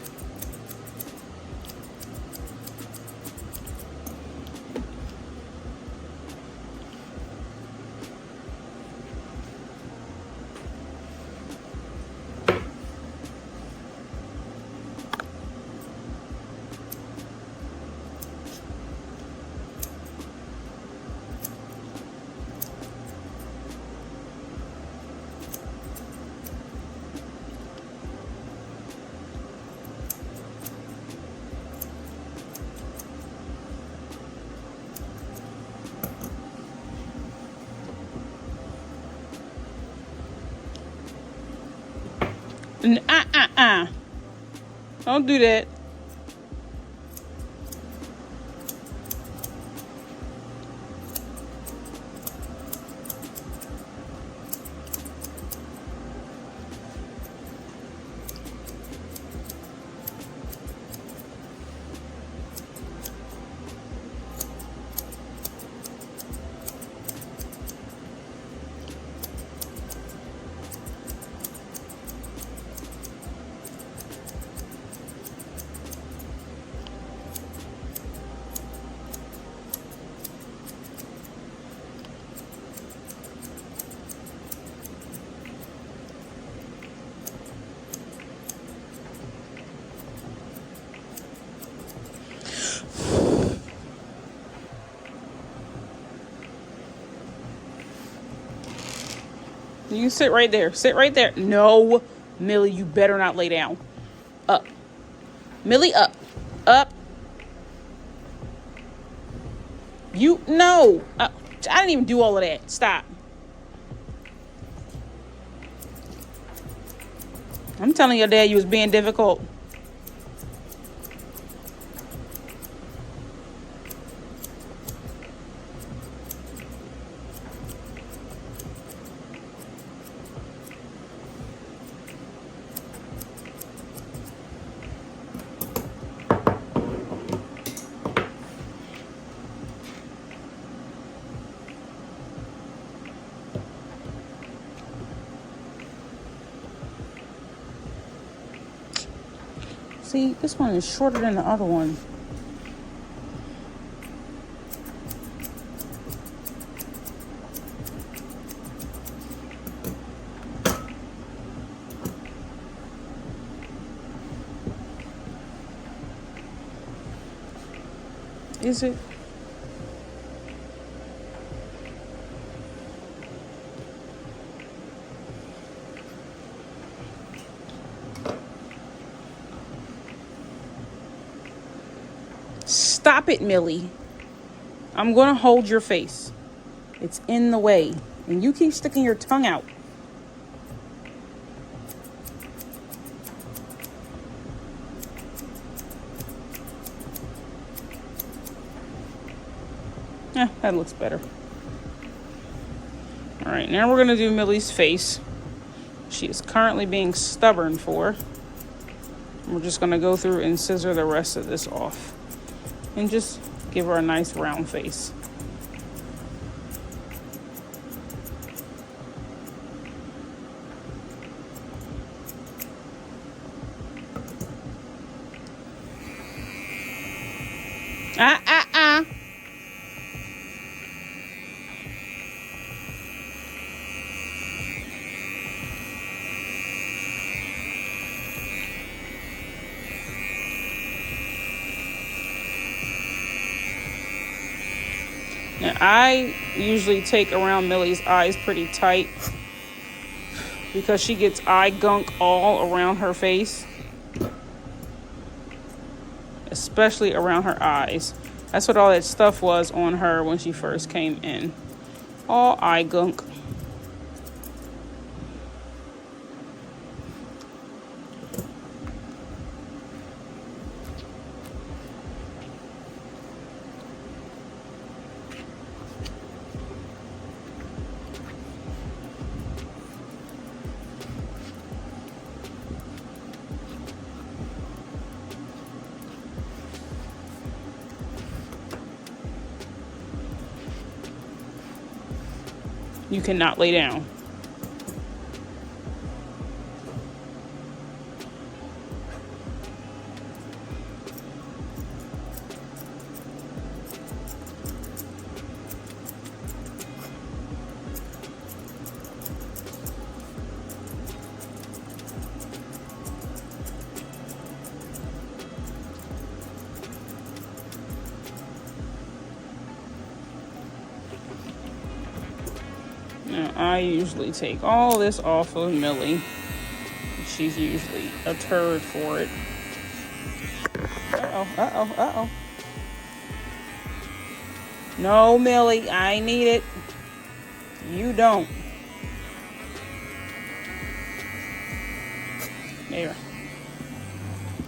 Don't do that. You sit right there. Sit right there. No, Millie, you better not lay down. Up. Millie, up. Up. No. I didn't even do all of that. Stop. I'm telling your dad you was being difficult. See, this one is shorter than the other one. Is it? Stop it, Millie. I'm gonna hold your face. It's in the way. And you keep sticking your tongue out. Yeah, that looks better. All right, now we're gonna do Millie's face. She is currently being stubborn for. We're just gonna go through and scissor the rest of this off. And just give her a nice round face. Now, I usually take around Millie's eyes pretty tight because she gets eye gunk all around her face, especially around her eyes. That's what all that stuff was on her when she first came in. All eye gunk. You cannot lay down. Now, I usually take all this off of Millie. She's usually a turd for it. Uh-oh. No, Millie, I need it. You don't. There.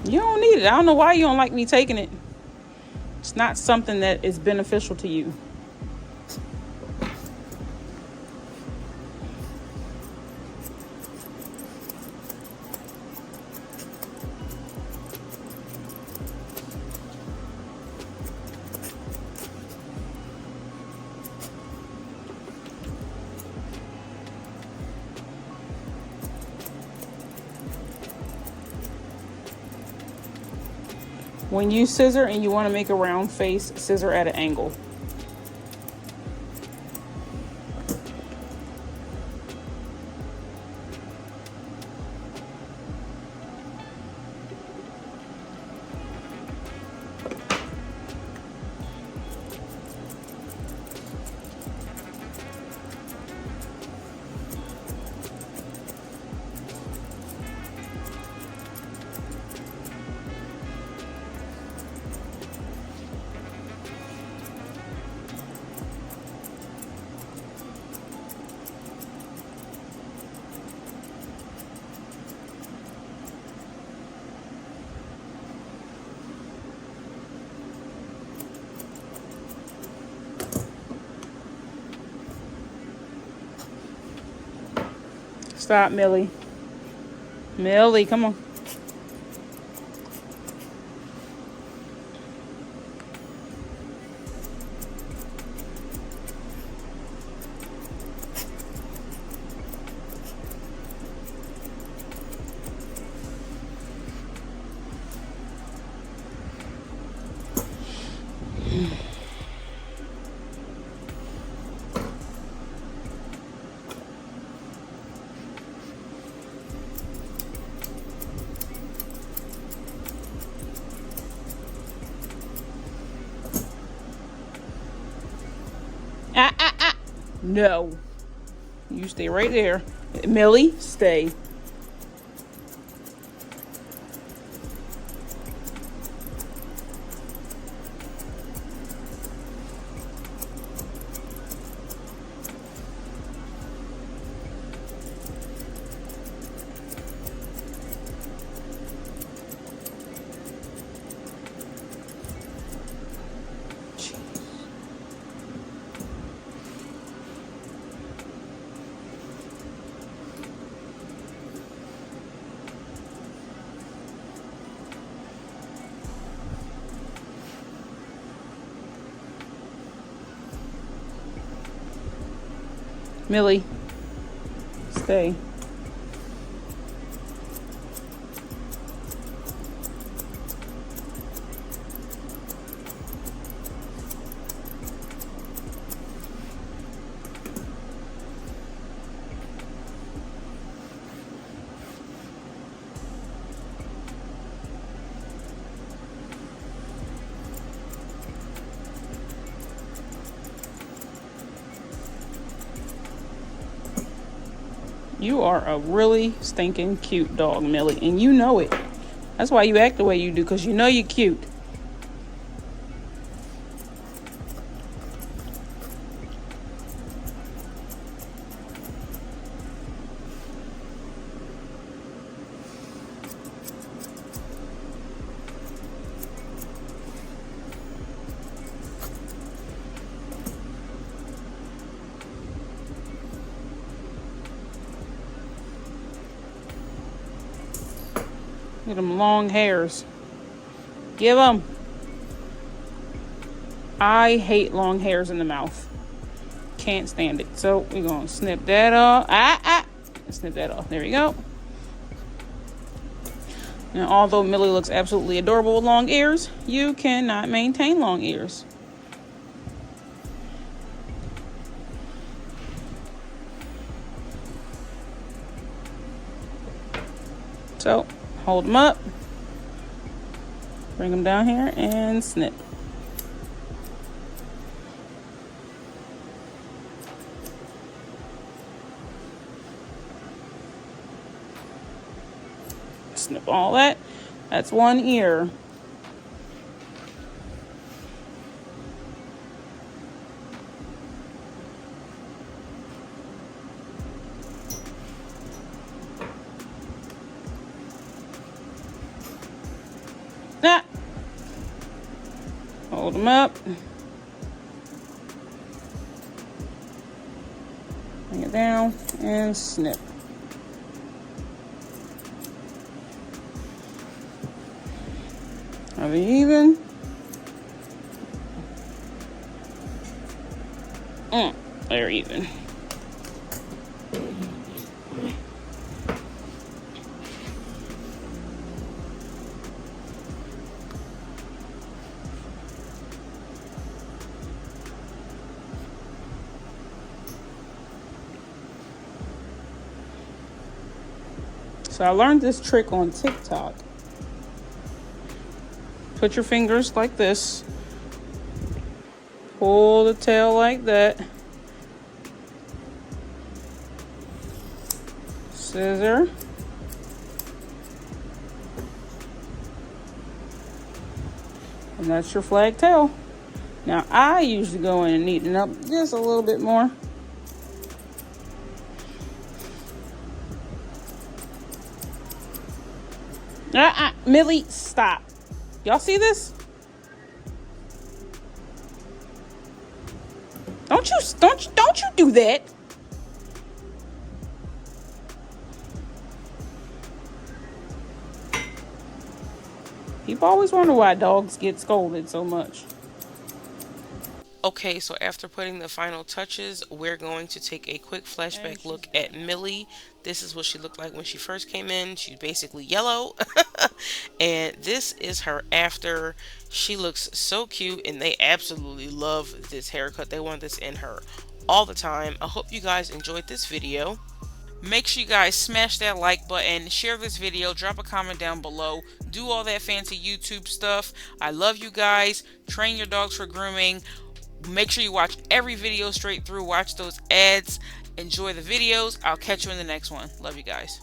You don't need it. I don't know why you don't like me taking it. It's not something that is beneficial to you. When you scissor and you want to make a round face, scissor at an angle. Stop, Millie. Millie, come on. No. You stay right there. Millie, stay. Millie, stay. You are a really stinking cute dog, Millie, and you know it. That's why you act the way you do, because you know you're cute. Look at them long hairs. Give them. I hate long hairs in the mouth. Can't stand it. So we're going to snip that off. Snip that off. There we go. Now, although Millie looks absolutely adorable with long ears, you cannot maintain long ears. So, hold them up. Bring them down here and snip. Snip all that. That's one ear. Hold them up. Bring it down and snip. Are they even? They're even. So I learned this trick on TikTok. Put your fingers like this. Pull the tail like that. Scissor. And that's your flag tail. Now I usually go in and neaten up just a little bit more. Millie, stop. Y'all see this? Don't you do that. People always wonder why dogs get scolded so much. Okay, so after putting the final touches, we're going to take a quick flashback look at Millie. This is what she looked like when she first came in. She's basically yellow. And this is her after. She looks so cute, and they absolutely love this haircut. They want this in her all the time. I hope you guys enjoyed this video. Make sure you guys smash that like button, share this video, drop a comment down below, do all that fancy YouTube stuff. I love you guys. Train your dogs for grooming. Make sure you watch every video straight through. Watch those ads. Enjoy the videos. I'll catch you in the next one. Love you guys.